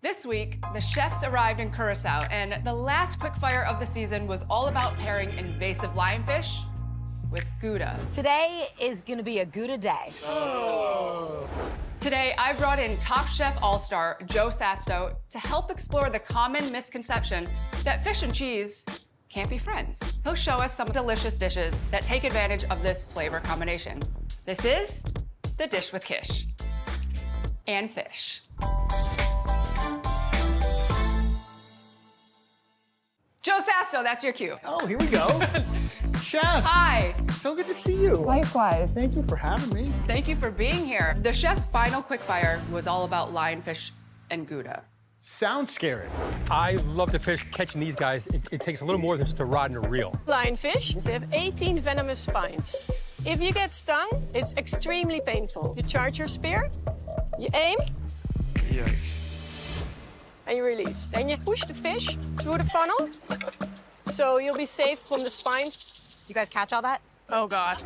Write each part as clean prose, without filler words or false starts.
This week, the chefs arrived in Curacao, and the last quickfire of the season was all about pairing invasive lionfish with Gouda. Today is gonna be a Gouda day. Oh. Today, I brought in Top Chef All-Star Joe Sasto to help explore the common misconception that fish and cheese can't be friends. He'll show us some delicious dishes that take advantage of this flavor combination. This is The Dish with Kish and fish. Joe Sasto, that's your cue. Oh, here we go. Chef. Hi. So good to see you. Likewise. Thank you for having me. Thank you for being here. The chef's final quickfire was all about lionfish and Gouda. Sounds scary. I love to fish. Catching these guys, it takes a little more than just a rod and a reel. Lionfish, they have 18 venomous spines. If you get stung, it's extremely painful. You charge your spear, you aim, Yikes. and you release. Then you push the fish through the funnel, so you'll be safe from the spines. You guys catch all that? Oh, God.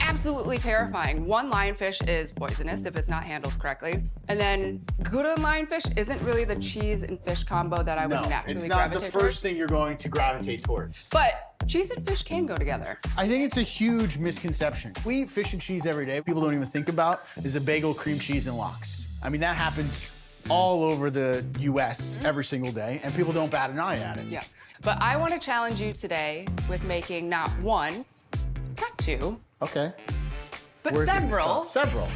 Absolutely terrifying. One lionfish is poisonous if it's not handled correctly. And then Gouda and lionfish isn't really the cheese and fish combo that I would naturally it's not the gravitate first towards. thing you're going to gravitate towards. But cheese and fish can go together. I think it's a huge misconception. We eat fish and cheese every day. People don't even think about is a bagel, cream cheese, and lox. I mean, that happens all over the US every single day, and people don't bat an eye at it. Yeah. But I want to challenge you today with making not one, not two, Okay. but Where's it gonna several start? Several.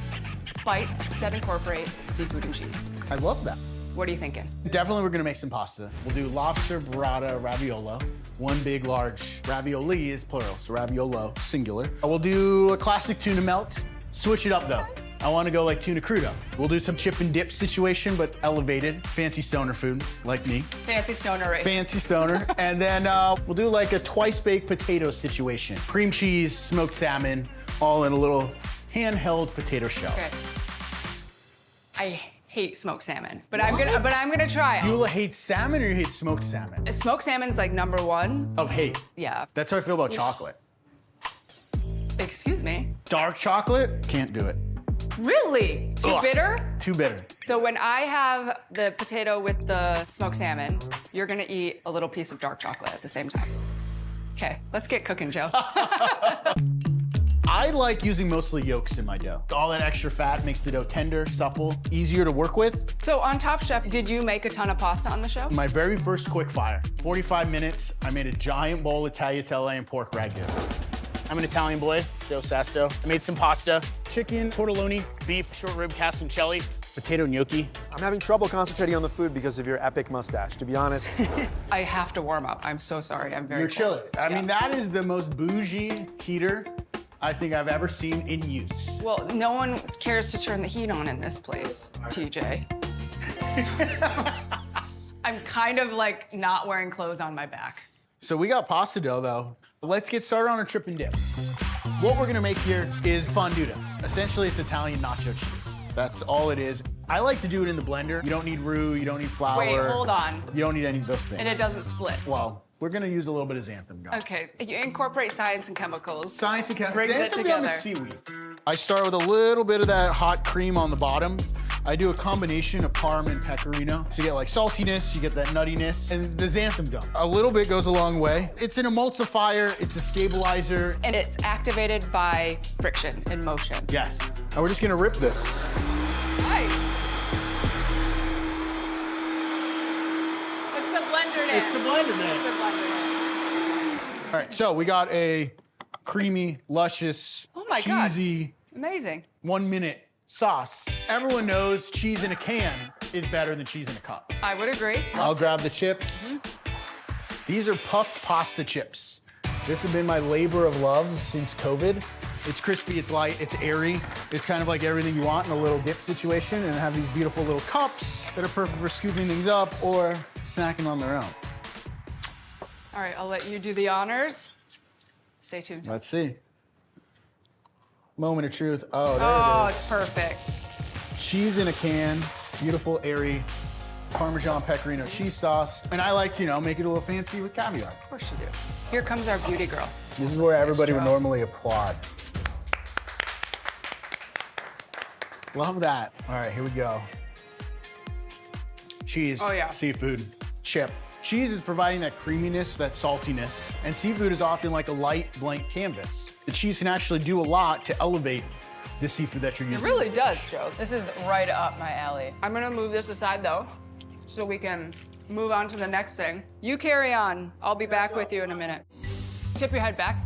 bites that incorporate seafood and cheese. I love that. What are you thinking? Definitely we're gonna make some pasta. We'll do lobster burrata raviolo. One big, large ravioli is plural, so raviolo, singular. We'll do a classic tuna melt. Switch it up though. I wanna go like tuna crudo. We'll do some chip and dip situation, but elevated. Fancy stoner food, like me. Fancy stoner, right? Fancy stoner. And then we'll do like a twice baked potato situation. Cream cheese, smoked salmon, all in a little handheld potato shell. Okay. I hate smoked salmon, but I'm gonna try. You hate salmon or you hate smoked salmon? Smoked salmon's like #1. Of hate. Yeah. That's how I feel about chocolate. Excuse me. Dark chocolate, can't do it. Really? Too Ugh. bitter? Too bitter. So when I have the potato with the smoked salmon, you're gonna eat a little piece of dark chocolate at the same time. Okay, let's get cooking, Joe. I like using mostly yolks in my dough. All that extra fat makes the dough tender, supple, easier to work with. So on Top Chef, did you make a ton of pasta on the show? My very first quick fire, 45 minutes, I made a giant bowl of tagliatelle and pork ragu. I'm an Italian boy, Joe Sasto. I made some pasta, chicken, tortelloni, beef, short rib casoncelli, potato gnocchi. I'm having trouble concentrating on the food because of your epic mustache, to be honest. I have to warm up. I'm so sorry. I'm very You're chilly. cold. I Yeah. mean, that is the most bougie heater I think I've ever seen in use. Well, no one cares to turn the heat on in this place, TJ. I'm kind of like not wearing clothes on my back. So we got pasta dough though. Let's get started on a trip and dip. What we're gonna make here is fondue. Essentially, it's Italian nacho cheese. That's all it is. I like to do it in the blender. You don't need roux, you don't need flour. Wait, hold on. You don't need any of those things. And it doesn't split. Well, we're gonna use a little bit of xanthan gum. Okay, you incorporate science and chemicals. Science and chemicals. Brings it Xanthan gum is together. seaweed. I start with a little bit of that hot cream on the bottom. I do a combination of parm and pecorino. So you get like saltiness, you get that nuttiness, and the xanthan gum. A little bit goes a long way. It's an emulsifier, it's a stabilizer. And it's activated by friction and motion. Yes. And we're just gonna rip this. Nice. It's the blender dance. It's the blender dance. It's the blender dance. All right, so we got a creamy, luscious, Oh my God. cheesy, Amazing. 1 minute sauce. Everyone knows cheese in a can is better than cheese in a cup. I would agree. I'll grab the chips. These are puffed pasta chips. This has been my labor of love since COVID. It's crispy, it's light, it's airy. It's kind of like everything you want in a little dip situation, and have these beautiful little cups that are perfect for scooping things up or snacking on their own. All right, I'll let you do the honors. Stay tuned. Let's see. Moment of truth. Oh, there Oh, it is. it's perfect. Cheese in a can, beautiful, airy, Parmesan pecorino cheese sauce. And I like to, you know, make it a little fancy with caviar. Of course you do. Here comes our beauty girl. This is where everybody would job. normally applaud. Love that. All right, here we go. cheese, seafood, chip. Cheese is providing that creaminess, that saltiness, and seafood is often like a light blank canvas. The cheese can actually do a lot to elevate the seafood that you're using. It really does, Joe. This is right up my alley. I'm gonna move this aside though, so we can move on to the next thing. You carry on. I'll be back with you in a minute. Tip your head back.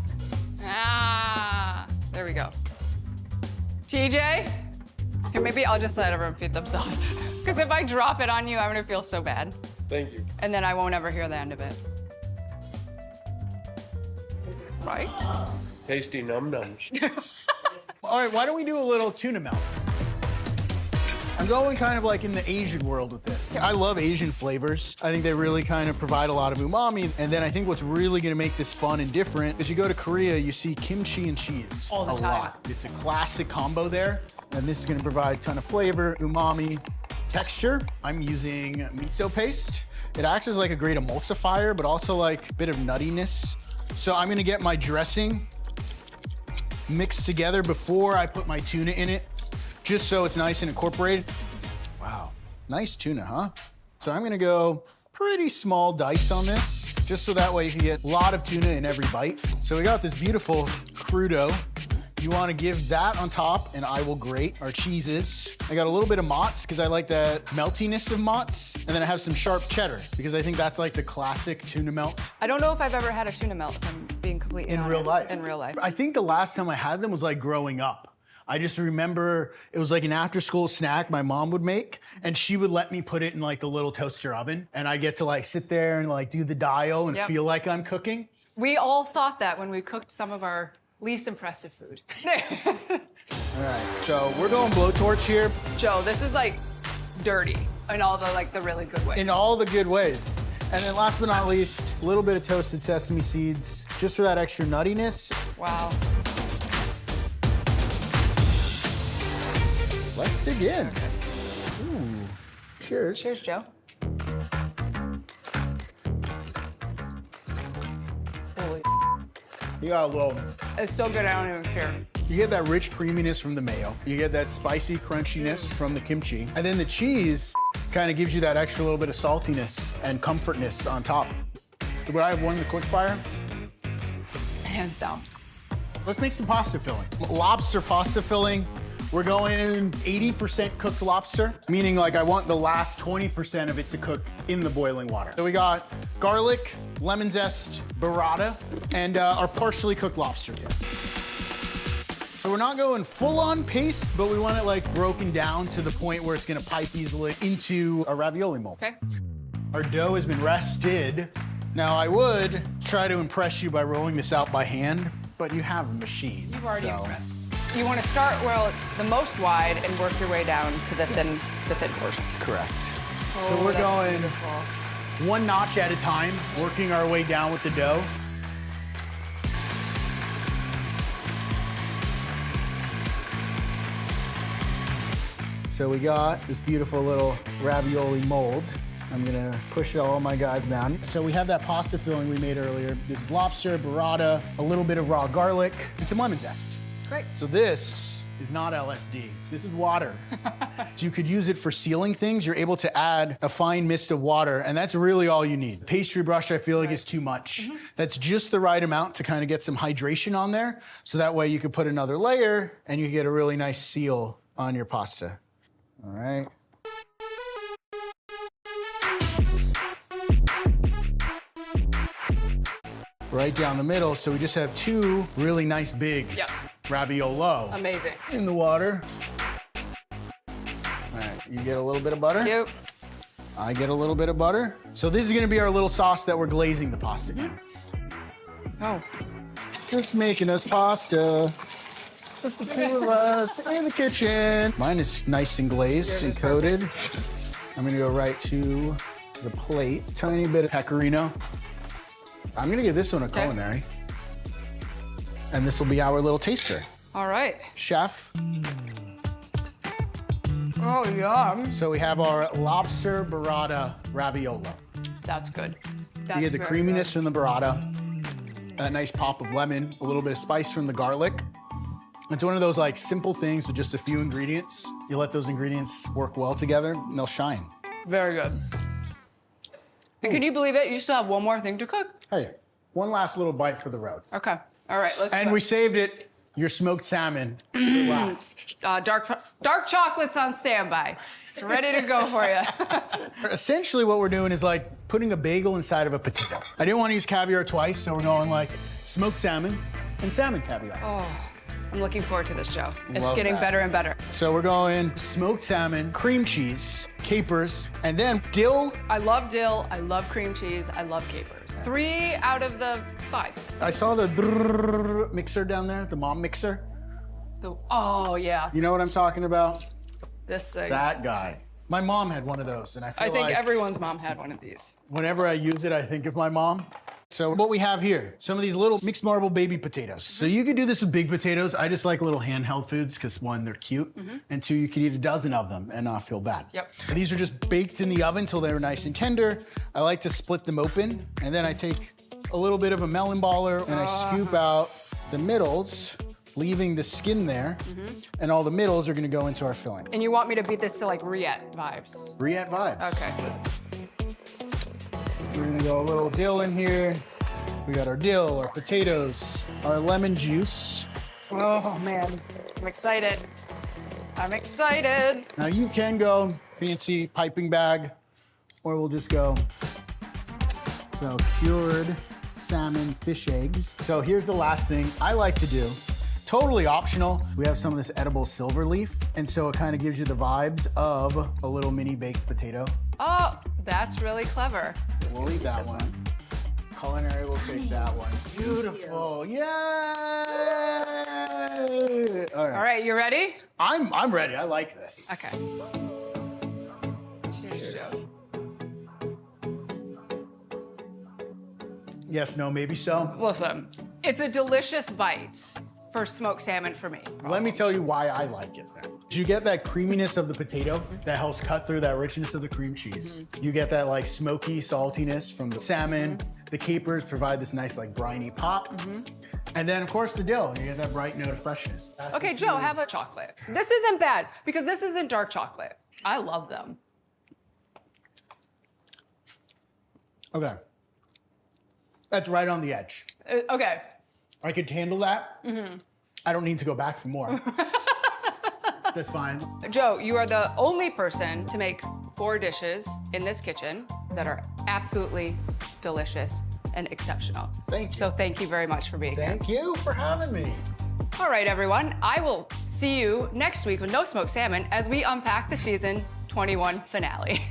Ah, there we go. TJ, here, maybe I'll just let everyone feed themselves. Because if I drop it on you, I'm gonna feel so bad. Thank you. And then I won't ever hear the end of it. Right? Tasty num-nums. All right, why don't we do a little tuna melt? I'm going kind of like in the Asian world with this. I love Asian flavors. I think they really kind of provide a lot of umami. And then I think what's really gonna make this fun and different is you go to Korea, you see kimchi and cheese all the time. A lot. It's a classic combo there. And this is gonna provide a ton of flavor, umami, texture. I'm using miso paste. It acts as like a great emulsifier, but also like a bit of nuttiness. So I'm gonna get my dressing mixed together before I put my tuna in it, just so it's nice and incorporated. Wow, nice tuna, huh? So I'm gonna go pretty small dice on this, just so that way you can get a lot of tuna in every bite. So we got this beautiful crudo. You wanna give that on top, and I will grate our cheeses. I got a little bit of mozz, because I like that meltiness of mozz. And then I have some sharp cheddar, because I think that's like the classic tuna melt. I don't know if I've ever had a tuna melt, if I'm being completely honest. Real life. In real life. I think the last time I had them was like growing up. I just remember it was like an after-school snack my mom would make, and she would let me put it in like the little toaster oven, and I get to like sit there and like do the dial and feel like I'm cooking. We all thought that when we cooked some of our least impressive food. All right, so we're going blowtorch here. Joe, this is like dirty in all the really good ways. In all the good ways. And then last but not least, a little bit of toasted sesame seeds, just for that extra nuttiness. Wow. Let's dig in. Ooh, cheers. Cheers, Joe. Holy. You got a little. It's so good, I don't even care. You get that rich creaminess from the mayo. You get that spicy crunchiness from the kimchi. And then the cheese kind of gives you that extra little bit of saltiness and comfortness on top. Would I have won the quick fire? Hands down. Let's make some pasta filling. Lobster pasta filling. We're going 80% cooked lobster, meaning like I want the last 20% of it to cook in the boiling water. So we got garlic, lemon zest, burrata, and our partially cooked lobster here. So we're not going full-on paste, but we want it like broken down to the point where it's gonna pipe easily into a ravioli mold. Okay. Our dough has been rested. Now I would try to impress you by rolling this out by hand, but you have a machine. You've already impressed. You want to start where it's the most wide and work your way down to the thin portion. That's correct. Oh, so we're that's going beautiful. one notch at a time, working our way down with the dough. So we got this beautiful little ravioli mold. I'm gonna push all my guys down. So we have that pasta filling we made earlier. This is lobster, burrata, a little bit of raw garlic, and some lemon zest. Great. So this is not LSD. This is water. So you could use it for sealing things. You're able to add a fine mist of water, and that's really all you need. Pastry brush, I feel like, is too much. That's just the right amount to kind of get some hydration on there. So that way you could put another layer, and you get a really nice seal on your pasta. All right. Right down the middle, so we just have two really nice big raviolo. Amazing. In the water. All right, you get a little bit of butter. Cute. I get a little bit of butter. So this is gonna be our little sauce that we're glazing the pasta in. Oh. Just making us pasta. Just the two of us in the kitchen. Mine is nice and glazed and coated. I'm gonna go right to the plate. Tiny bit of pecorino. I'm gonna give this one a culinary. And this will be our little taster. All right. Chef. Oh, yum. So we have our lobster burrata raviolo. That's good. You get the creaminess from the burrata, that nice pop of lemon, a little bit of spice from the garlic. It's one of those like simple things with just a few ingredients. You let those ingredients work well together and they'll shine. Very good. And can you believe it? You still have one more thing to cook. Hey, one last little bite for the road. Okay. All right, let's And cook. we saved it. Your smoked salmon for last. Dark chocolate's on standby. It's ready to go for you. Essentially what we're doing is like putting a bagel inside of a potato. I didn't want to use caviar twice, so we're going like smoked salmon and salmon caviar. Oh, I'm looking forward to this, Joe. It's Love getting that. better and better. So we're going smoked salmon, cream cheese, capers, and then dill. I love dill, I love cream cheese, I love capers. 3 out of the 5. I saw the brrrr mixer down there, the mom mixer. Oh, yeah. You know what I'm talking about? This thing. That guy. My mom had one of those, and I feel I think like everyone's mom had one of these. whenever I use it, I think of my mom. So what we have here, some of these little mixed marble baby potatoes. So you could do this with big potatoes. I just like little handheld foods because 1, they're cute, and 2, you could eat a dozen of them and not feel bad. Yep. These are just baked in the oven till they're nice and tender. I like to split them open, and then I take a little bit of a melon baller and I scoop out the middles, leaving the skin there, and all the middles are gonna go into our filling. And you want me to beat this to like Riette vibes? Riette vibes. Okay. We're gonna go a little dill in here. We got our dill, our potatoes, our lemon juice. Oh man, I'm excited. I'm excited. Now you can go fancy piping bag, or we'll just go, so cured salmon fish eggs. So here's the last thing I like to do. Totally optional. We have some of this edible silver leaf, and so it kind of gives you the vibes of a little mini baked potato. Oh, that's really clever. We'll eat that one. Culinary will take that one. Beautiful. Yay! All All right, you ready? I'm ready. I like this. Okay. Cheers, Joe. Yes, no, maybe so. Listen, it's a delicious bite for smoked salmon for me. Let me tell you why I like it then. You get that creaminess of the potato that helps cut through that richness of the cream cheese. You get that like smoky saltiness from the salmon. The capers provide this nice like briny pop. And then of course the dill, you get that bright note of freshness. Okay, Joe, have a chocolate. This isn't bad because this isn't dark chocolate. I love them. Okay. That's right on the edge. Okay. I could handle that. I don't need to go back for more. That's fine. Joe, you are the only person to make 4 dishes in this kitchen that are absolutely delicious and exceptional. Thank you. So thank you very much for being here. Thank you for having me. All right, everyone. I will see you next week with No Smoked Salmon as we unpack the season 21 finale.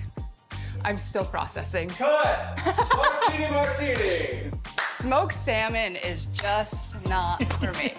I'm still processing. Cut! Martini! Smoked salmon is just not for me.